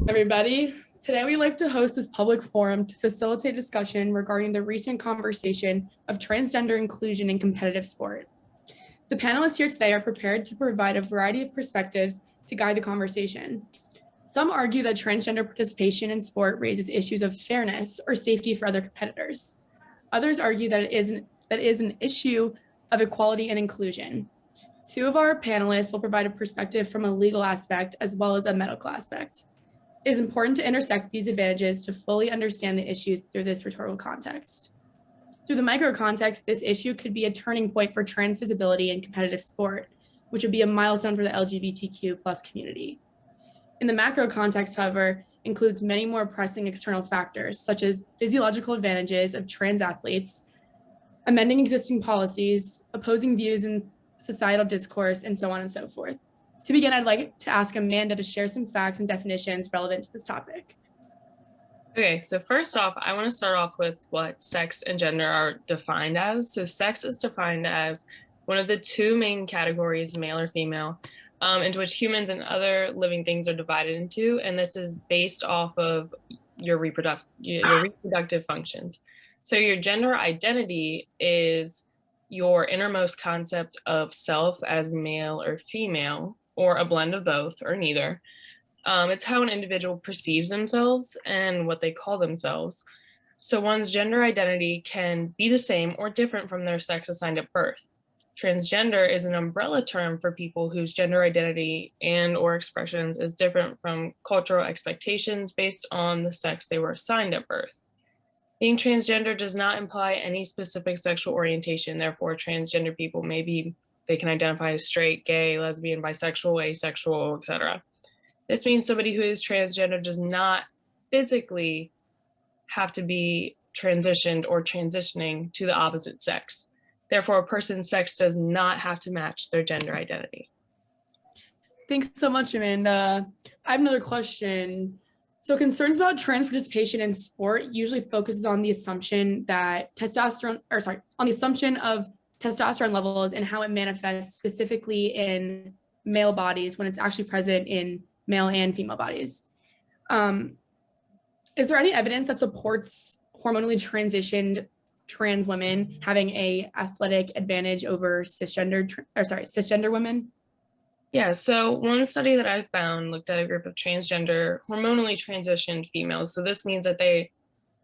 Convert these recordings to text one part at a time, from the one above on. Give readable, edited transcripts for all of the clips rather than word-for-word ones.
Everybody. Today we like to host this public forum to facilitate discussion regarding the recent conversation of transgender inclusion in competitive sport. The panelists here today are prepared to provide a variety of perspectives to guide the conversation. Some argue that transgender participation in sport raises issues of fairness or safety for other competitors. Others argue that it is an issue of equality and inclusion. Two of our panelists will provide a perspective from a legal aspect as well as a medical aspect. It is important to intersect these advantages to fully understand the issue through this rhetorical context. Through the micro context, this issue could be a turning point for trans visibility in competitive sport, which would be a milestone for the LGBTQ plus community. In the macro context, however, includes many more pressing external factors, such as physiological advantages of trans athletes, amending existing policies, opposing views in societal discourse, and so on and so forth. To begin, I'd like to ask Amanda to share some facts and definitions relevant to this topic. Okay, so first off, I want to start off with what sex and gender are defined as. So sex is defined as one of the two main categories, male or female, into which humans and other living things are divided into, and this is based off of your reproductive functions. So your gender identity is your innermost concept of self as male or female, or a blend of both, or neither. It's how an individual perceives themselves and what they call themselves. So one's gender identity can be the same or different from their sex assigned at birth. Transgender is an umbrella term for people whose gender identity and or expressions is different from cultural expectations based on the sex they were assigned at birth. Being transgender does not imply any specific sexual orientation. Therefore, transgender people they can identify as straight, gay, lesbian, bisexual, asexual, etc. This means somebody who is transgender does not physically have to be transitioned or transitioning to the opposite sex. Therefore, a person's sex does not have to match their gender identity. Thanks so much, Amanda. I have another question. So concerns about trans participation in sport usually focuses on the assumption that on the assumption of testosterone levels and how it manifests specifically in male bodies when it's actually present in male and female bodies. Is there any evidence that supports hormonally transitioned trans women having a athletic advantage over cisgender women? Yeah, so one study that I found looked at a group of transgender hormonally transitioned females. So this means that they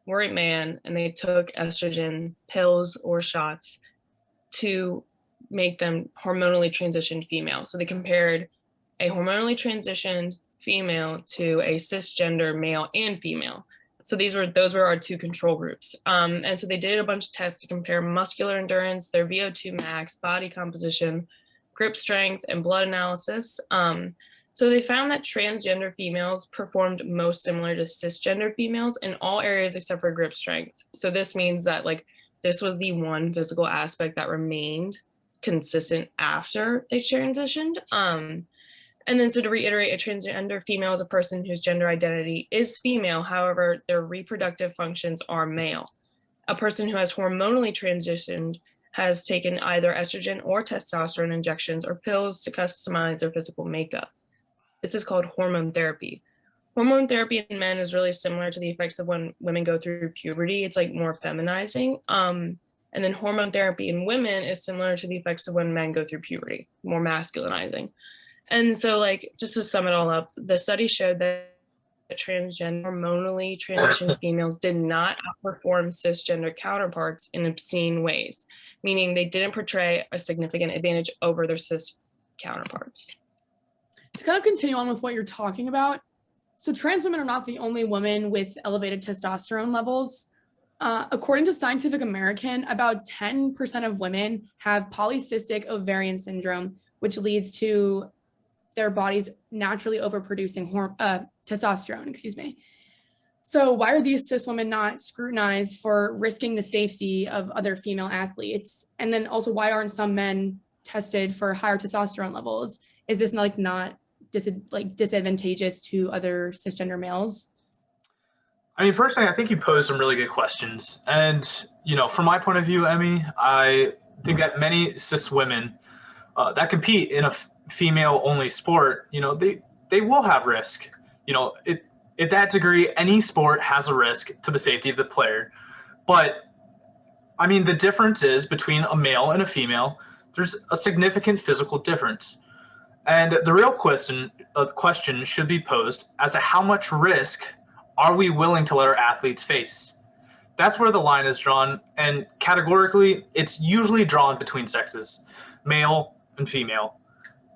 were a man and they took estrogen pills or shots to make them hormonally transitioned female. So they compared a hormonally transitioned female to a cisgender male and female. So those were our two control groups. And so they did a bunch of tests to compare muscular endurance, their VO2 max, body composition, grip strength, and blood analysis. So they found that transgender females performed most similar to cisgender females in all areas except for grip strength. So this means that this was the one physical aspect that remained consistent after they transitioned. And then so to reiterate, a transgender female is a person whose gender identity is female, however, their reproductive functions are male. A person who has hormonally transitioned has taken either estrogen or testosterone injections or pills to customize their physical makeup. This is called hormone therapy. Hormone therapy in men is really similar to the effects of when women go through puberty. It's more feminizing. And then hormone therapy in women is similar to the effects of when men go through puberty, more masculinizing. And so just to sum it all up, the study showed that transgender hormonally transitioned females did not outperform cisgender counterparts in obscene ways, meaning they didn't portray a significant advantage over their cis counterparts. To kind of continue on with what you're talking about, so trans women are not the only women with elevated testosterone levels. According to Scientific American, about 10% of women have polycystic ovarian syndrome, which leads to their bodies naturally overproducing testosterone, So why are these cis women not scrutinized for risking the safety of other female athletes? And then also, why aren't some men tested for higher testosterone levels? Is this not disadvantageous to other cisgender males? I mean, personally, I think you posed some really good questions. And, from my point of view, Emmy, I think that many cis women that compete in a female-only sport, they will have risk. at that degree, any sport has a risk to the safety of the player. But I mean, the difference is between a male and a female, there's a significant physical difference. And the real question should be posed as to how much risk are we willing to let our athletes face? That's where the line is drawn, and categorically, it's usually drawn between sexes, male and female.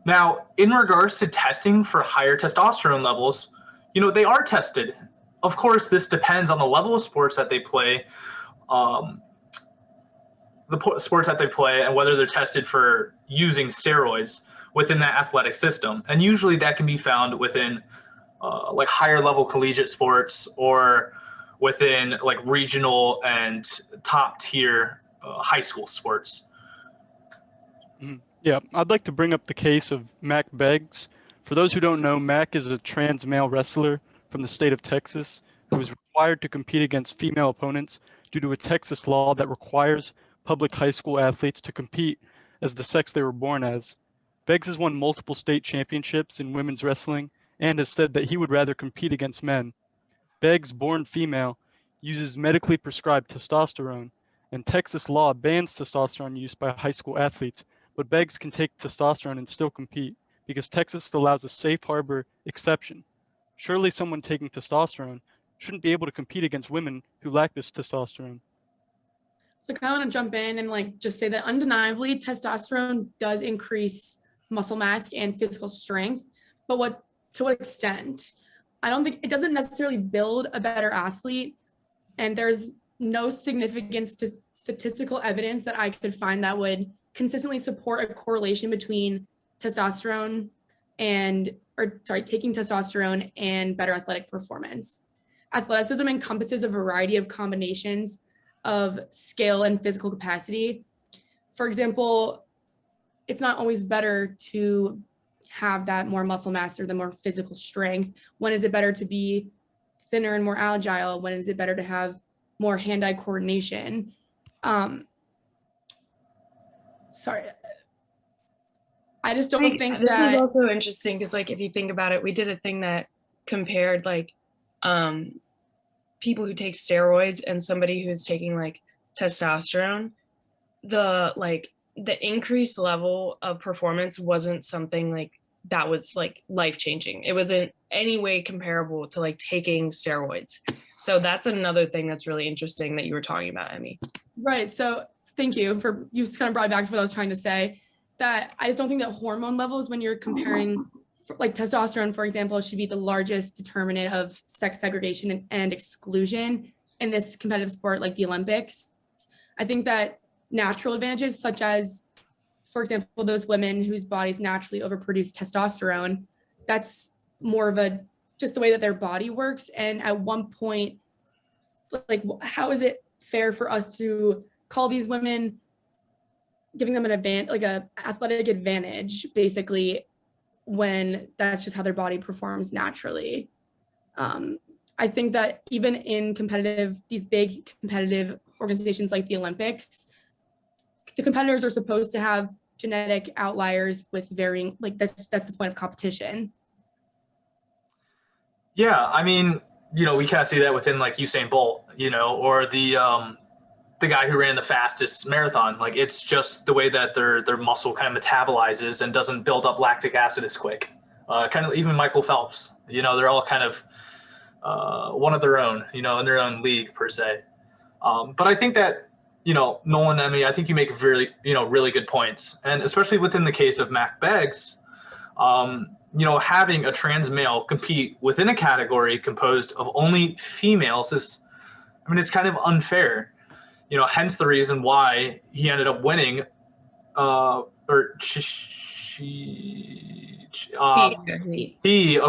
Now, in regards to testing for higher testosterone levels, they are tested. Of course, this depends on the level of sports that they play, and whether they're tested for using steroids within that athletic system. And usually that can be found within like higher level collegiate sports or within like regional and top tier high school sports. Yeah, I'd like to bring up the case of Mac Beggs. For those who don't know, Mac is a trans male wrestler from the state of Texas who is required to compete against female opponents due to a Texas law that requires public high school athletes to compete as the sex they were born as. Beggs has won multiple state championships in women's wrestling and has said that he would rather compete against men. Beggs, born female, uses medically prescribed testosterone, and Texas law bans testosterone use by high school athletes, but Beggs can take testosterone and still compete because Texas allows a safe harbor exception. Surely someone taking testosterone shouldn't be able to compete against women who lack this testosterone. So I kind of want to jump in and like just say that undeniably testosterone does increase muscle mass and physical strength, but to what extent? I don't think it doesn't necessarily build a better athlete, and there's no significant statistical evidence that I could find that would consistently support a correlation between taking testosterone and better athletic performance. Athleticism encompasses a variety of combinations of skill and physical capacity. For example, it's not always better to have that more muscle mass or the more physical strength. When is it better to be thinner and more agile? When is it better to have more hand-eye coordination? Sorry. I just don't think this that... is also interesting because like if you think about it, we did a thing that compared like people who take steroids and somebody who's taking like testosterone. The increased level of performance wasn't something like that was like life-changing. It wasn't any way comparable to like taking steroids. So that's another thing that's really interesting that you were talking about, Emmy. Right. So thank you for, you just kind of brought it back to what I was trying to say, that I just don't think that hormone levels, when you're comparing like testosterone, for example, should be the largest determinant of sex segregation and exclusion in this competitive sport like the Olympics. I think that natural advantages such as, for example, those women whose bodies naturally overproduce testosterone, that's more of just the way that their body works. And at one point, like, how is it fair for us to call these women, giving them an advantage, like a athletic advantage, basically, when that's just how their body performs naturally? I think that even in these big competitive organizations like the Olympics, the competitors are supposed to have genetic outliers with varying, like that's the point of competition. Yeah, I mean, we kind of see that within like Usain Bolt, or the guy who ran the fastest marathon. Like it's just the way that their muscle kind of metabolizes and doesn't build up lactic acid as quick. Kind of even Michael Phelps, they're all kind of one of their own, in their own league per se. But I think that, Nolan, Emmy, I think you make really, really good points. And especially within the case of Mac Beggs, having a trans male compete within a category composed of only females it's kind of unfair. Hence the reason why he ended up winning, he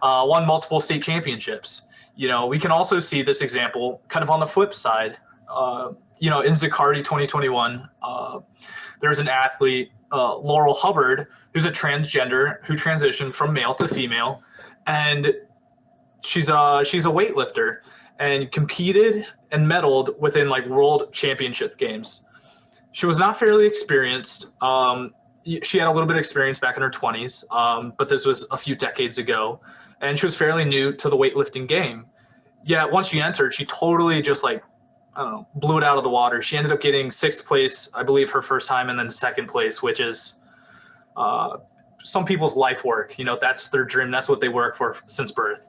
won multiple state championships. We can also see this example kind of on the flip side. In Zaccardi 2021, there's an athlete, Laurel Hubbard, who's a transgender who transitioned from male to female, and she's a weightlifter and competed and medaled within like world championship games. She was not fairly experienced. she had a little bit of experience back in her 20s, but this was a few decades ago, and she was fairly new to the weightlifting game. Yet once she entered, she totally just like, I don't know, blew it out of the water. She ended up getting 6th place, I believe, her first time, and then 2nd place, which is some people's life work. You know, that's their dream. That's what they work for since birth.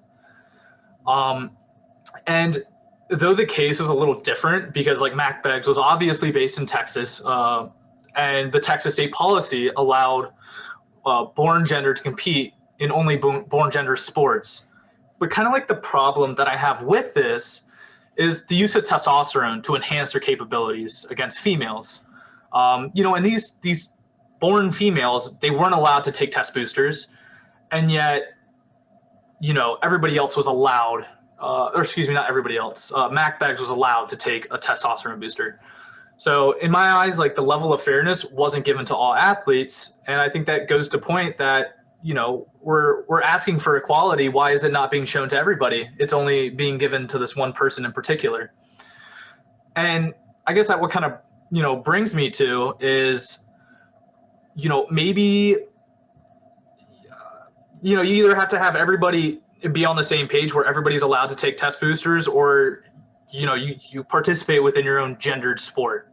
And though the case is a little different because like Mac Beggs was obviously based in Texas, and the Texas state policy allowed born gender to compete in only born gender sports. But kind of like the problem that I have with this is the use of testosterone to enhance their capabilities against females. You know, and these born females, they weren't allowed to take test boosters, and yet, you know, everybody else was allowed, or excuse me, not everybody else. Mac Beggs was allowed to take a testosterone booster. So in my eyes, like the level of fairness wasn't given to all athletes, and I think that goes to point that, you know, we're asking for equality. Why is it not being shown to everybody? It's only being given to this one person in particular. And I guess that what kind of, you know, brings me to is, you know, maybe, you know, you either have to have everybody be on the same page where everybody's allowed to take test boosters, or, you know, you participate within your own gendered sport,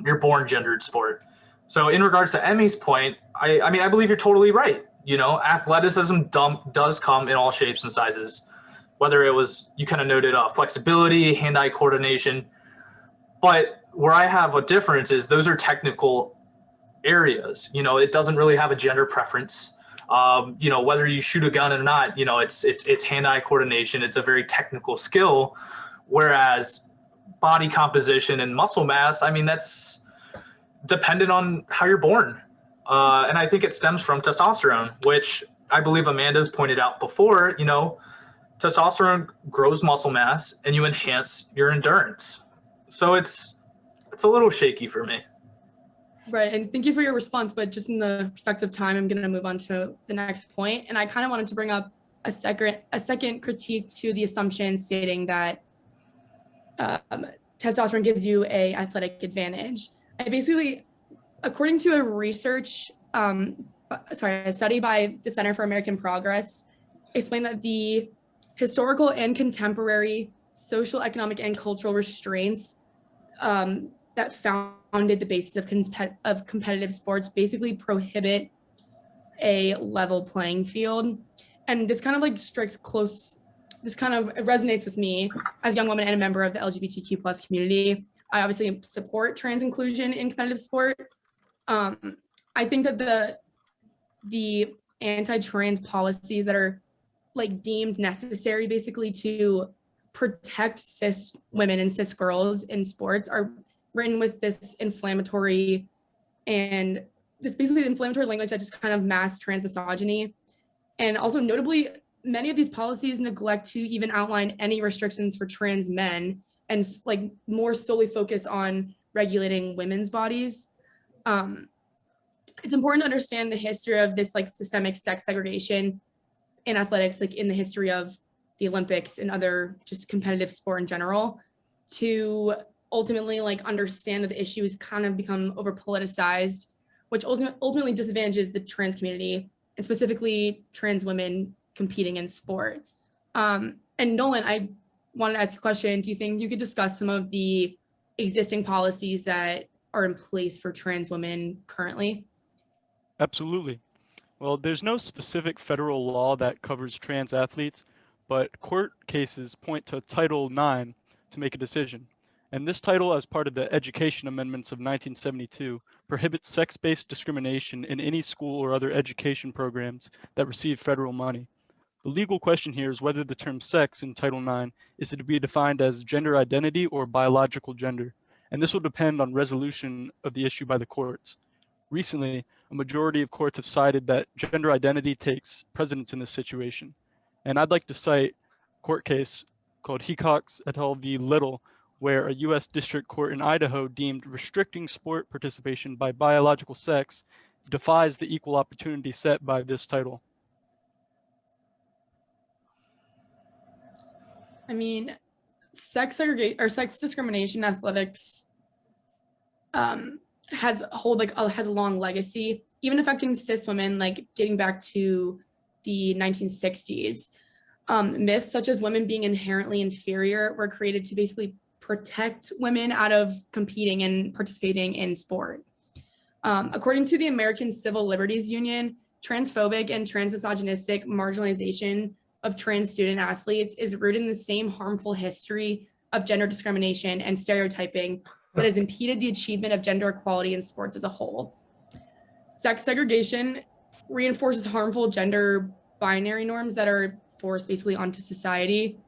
your born gendered sport. So in regards to Emmy's point, I mean, I believe you're totally right. You know, athleticism does come in all shapes and sizes, whether it was, you kind of noted flexibility, hand-eye coordination. But where I have a difference is those are technical areas. You know, it doesn't really have a gender preference. You know, whether you shoot a gun or not, you know, it's hand-eye coordination. It's a very technical skill. Whereas body composition and muscle mass, I mean, that's dependent on how you're born. And I think it stems from testosterone, which I believe Amanda's pointed out before. You know, testosterone grows muscle mass and you enhance your endurance. So it's a little shaky for me. Right, and thank you for your response, but just in the respect of time, I'm going to move on to the next point. And I kind of wanted to bring up a second critique to the assumption stating that testosterone gives you a athletic advantage. I basically, according to a study by the Center for American Progress, explained that the historical and contemporary social, economic, and cultural restraints that founded the basis of competitive sports basically prohibit a level playing field. And this kind of like resonates with me as a young woman and a member of the LGBTQ plus community. I obviously support trans inclusion in competitive sport. I think that the anti-trans policies that are like deemed necessary basically to protect cis women and cis girls in sports are written with this inflammatory language that just kind of masks trans misogyny. And also notably, many of these policies neglect to even outline any restrictions for trans men and like more solely focus on regulating women's bodies. It's important to understand the history of this like systemic sex segregation in athletics, like in the history of the Olympics and other just competitive sport in general, to ultimately like understand that the issue has kind of become over politicized, which ultimately disadvantages the trans community and specifically trans women competing in sport. And Nolan, I wanted to ask you a question. Do you think you could discuss some of the existing policies that are in place for trans women currently? Absolutely. Well, there's no specific federal law that covers trans athletes, but court cases point to Title IX to make a decision. And this title, as part of the Education Amendments of 1972, prohibits sex-based discrimination in any school or other education programs that receive federal money. The legal question here is whether the term sex in Title IX is to be defined as gender identity or biological gender, and this will depend on resolution of the issue by the courts. Recently, a majority of courts have cited that gender identity takes precedence in this situation. And I'd like to cite a court case called Hecox et al. V. Little, where a U.S. District Court in Idaho deemed restricting sport participation by biological sex defies the equal opportunity set by this title. I mean, sex discrimination in athletics has a long legacy. even affecting cis women, like dating back to the 1960s. Myths such as women being inherently inferior were created to basically protect women out of competing and participating in sport. According to the American Civil Liberties Union, transphobic and transmisogynistic marginalization of trans student athletes is rooted in the same harmful history of gender discrimination and stereotyping that has impeded the achievement of gender equality in sports as a whole. Sex segregation reinforces harmful gender binary norms that are forced basically onto society.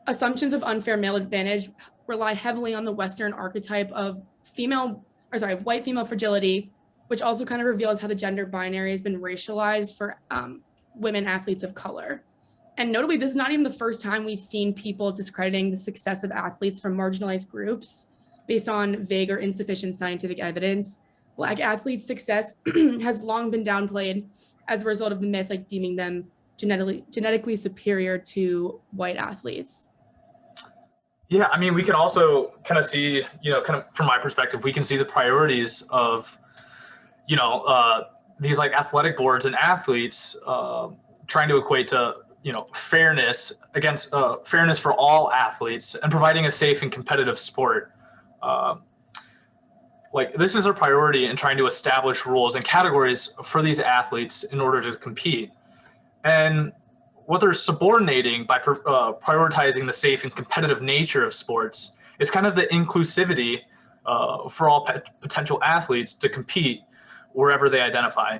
Assumptions of unfair male advantage rely heavily on the Western archetype of white female fragility, which also kind of reveals how the gender binary has been racialized for women athletes of color. And notably, this is not even the first time we've seen people discrediting the success of athletes from marginalized groups based on vague or insufficient scientific evidence. Black athletes' success has long been downplayed as a result of the myth, like deeming them genetically superior to white athletes. Yeah, I mean, we can also kind of see, kind of from my perspective, we can see the priorities of, these like athletic boards and athletes trying to equate to, fairness against fairness for all athletes and providing a safe and competitive sport. Like this is a priority in trying to establish rules and categories for these athletes in order to compete. And what they're subordinating by prioritizing the safe and competitive nature of sports is kind of the inclusivity for all potential athletes to compete wherever they identify.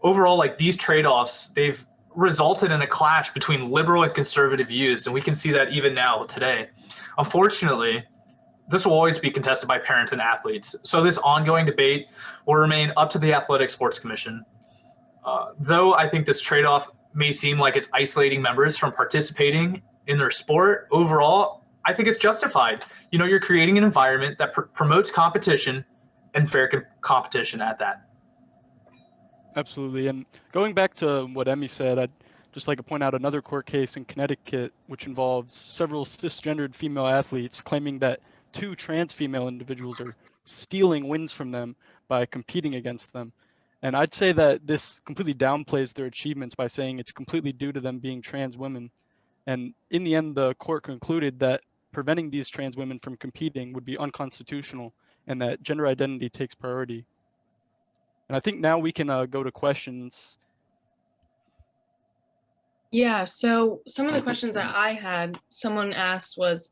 Overall, like these trade-offs, they've resulted in a clash between liberal and conservative views, and we can see that even now today. Unfortunately, this will always be contested by parents and athletes, so this ongoing debate will remain up to the Athletic Sports Commission. Though I think this trade-off may seem like it's isolating members from participating in their sport, overall, I think it's justified. You're creating an environment that promotes competition and fair competition at that. Absolutely. And going back to what Emmy said, I'd just like to point out another court case in Connecticut, which involves several cisgendered female athletes claiming that 2 trans female individuals are stealing wins from them by competing against them. And I'd say that this completely downplays their achievements by saying it's completely due to them being trans women. And in the end, the court concluded that preventing these trans women from competing would be unconstitutional and that gender identity takes priority. And I think now we can go to questions. Yeah, so some of the questions that I had, someone asked was,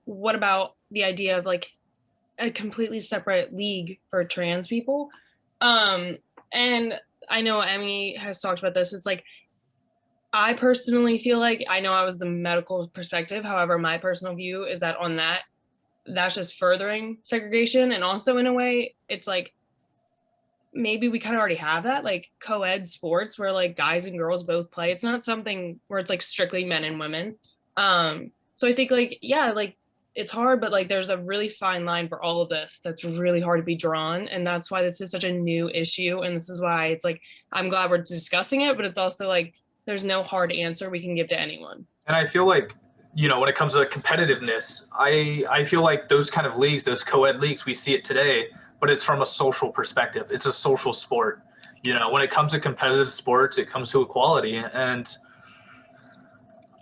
what about the idea of like a completely separate league for trans people? And I know Emmy has talked about this. It's like, I personally feel like, I know I was the medical perspective. However, my personal view is that on that's just furthering segregation. And also in a way, it's like, maybe we kind of already have that, like co-ed sports where like guys and girls both play. It's not something where it's like strictly men and women. So I think like, yeah, like it's hard, but like there's a really fine line for all of this that's really hard to be drawn. And that's why this is such a new issue. And this is why it's like, I'm glad we're discussing it, but it's also like, there's no hard answer we can give to anyone. And I feel like, when it comes to competitiveness, I feel like those kind of leagues, those co-ed leagues, we see it today, but it's from a social perspective. It's a social sport. When it comes to competitive sports, it comes to equality. And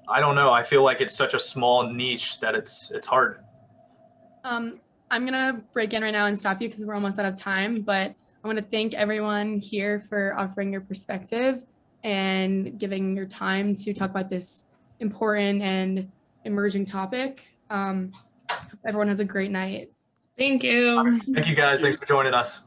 I don't know, I feel like it's such a small niche that it's hard. I'm gonna break in right now and stop you because we're almost out of time, but I want to thank everyone here for offering your perspective and giving your time to talk about this important and emerging topic. Everyone has a great night. Thank you. Thank you guys. Thanks for joining us.